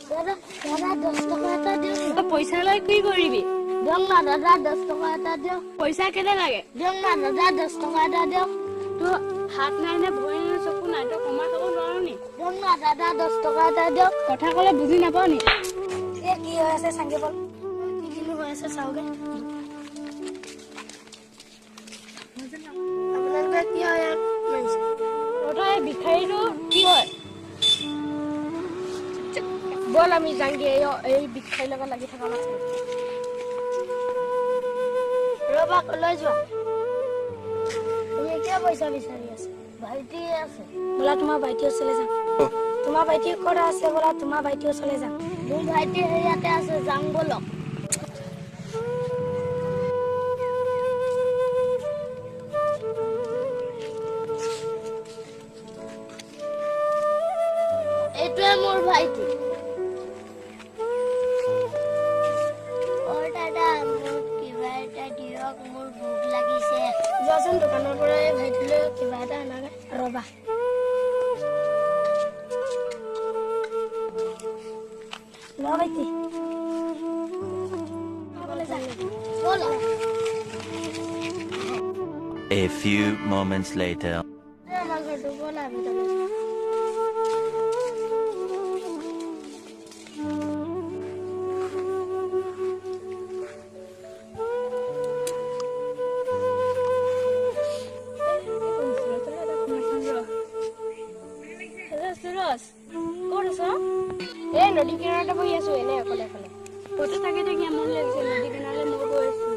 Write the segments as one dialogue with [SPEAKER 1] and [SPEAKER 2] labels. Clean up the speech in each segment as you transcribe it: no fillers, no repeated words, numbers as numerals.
[SPEAKER 1] দাদা দাদা 10 টকা এটা দিয়ক।
[SPEAKER 2] তই পইচা লৈ কি কৰিবি?
[SPEAKER 1] দিয়ক না দাদা 10 টকা এটা দিয়ক।
[SPEAKER 2] পইচা কেলে লাগে?
[SPEAKER 1] দিয়ক না দাদা 10 টকা এটা দিয়ক।
[SPEAKER 2] তোৰ হাত নাই নে ভৰি নাই চকু নাই তই কমাই খাব নোৱাৰ নি?
[SPEAKER 1] দিয়ক না দাদা 10 টকা এটা দিয়ক।
[SPEAKER 2] কথা ক'লে বুজি নাপাও নি?
[SPEAKER 1] এ কি হৈ আছে চাংগে বল। কি কিনো হৈ আছে চাওগে। আপোনালোকে কি হয় ইয়াত মাৰিছে?
[SPEAKER 2] তই ভিখাৰীটো কি হয়? বল আমি যাংগে এই ভিখাৰীৰ লগত লাগি থকা নাছিল।
[SPEAKER 1] ৰবা কলৈ যোৱা? তুমি কিয় পইচা বিচাৰি আছে? ভাইটি আছে।
[SPEAKER 2] बोला तुम्हारा भाई चले जा।
[SPEAKER 1] তোমাৰ ভাইটি ক'ত আছে बोला তোমাৰ ভাইটি চলে যাম। মোৰ ভাইটি ইয়াতে আছে যাম বলক। এইটোৱে মোৰ ভাইটি। দাদা মোক কিবা এটা দিয়ক মোৰ ভোক লাগিছে। যোৱাচোন দোকানৰ পৰা এই ভাইটিলৈ কিবা এটা আনাগে। ৰবা লো ভাইটি
[SPEAKER 3] A few moments later.
[SPEAKER 1] আমাৰ ঘৰটো ব'লা ভিতৰলৈ।
[SPEAKER 2] এই নদী কিনাৰতে বহি আছো এনে অকলে অকলে। ফটো থাকি থাকি আমনি লাগিছে নদী কিনাৰলৈ মই গৈ আছো।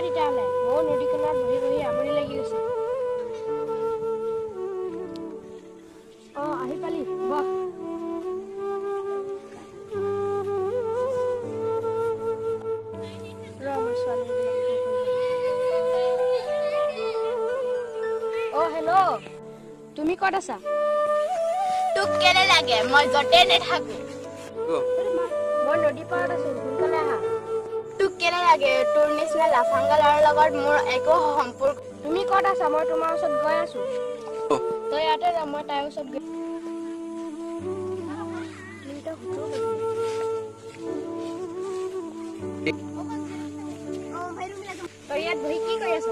[SPEAKER 2] তেতিয়াহ'লে মই নদী কিনাৰত বহি বহি আমনি লাগি গৈছে। আহি পালি বহ। হেল্ল' তুমি ক'ত আছা?
[SPEAKER 1] তোক কেলে লাগে মই য'তে নাথাকো।
[SPEAKER 2] মই নদী পাৰত আছো সোনকালে আহা।
[SPEAKER 1] তোক কেলে লাগে তোৰ নিচিনা লাফাংগালৰ লগত মোৰ একো সম্পৰ্ক।
[SPEAKER 2] তুমি ক'ত আছা? মই তোমাৰ ওচৰত গৈ আছো। তই ইয়াতে যা মই তাইৰ ওচৰত গৈ। তই ইয়াত বহি কি কৰি আছ?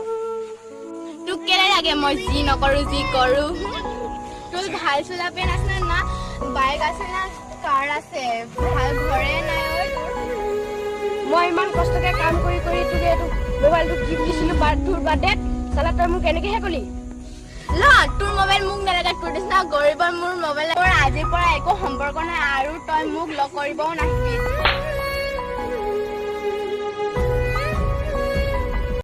[SPEAKER 1] তোক কেলে লাগে মই যি নকৰো যি কৰো। তোৰ ভাল চোলা পেন আছে না বাইক আছে না কাৰ আছে ভাল ঘৰে নাই।
[SPEAKER 2] মই ইমান কষ্টকে কাম কৰি কৰি তোক এইটো মোবাইলটো গিফ্ট দিছিলো তোৰ বাৰ্থডেত। চালা তই মোক এনেকেহে ক'লি।
[SPEAKER 1] ল তোৰ মোবাইল মোক নালাগে। তোৰ নিচিনা গৰিবৰ মোৰ মোবাইল আজিৰ পৰা একো সম্পৰ্ক নাই আৰু তই মোক লগ কৰিবও নাহিবি।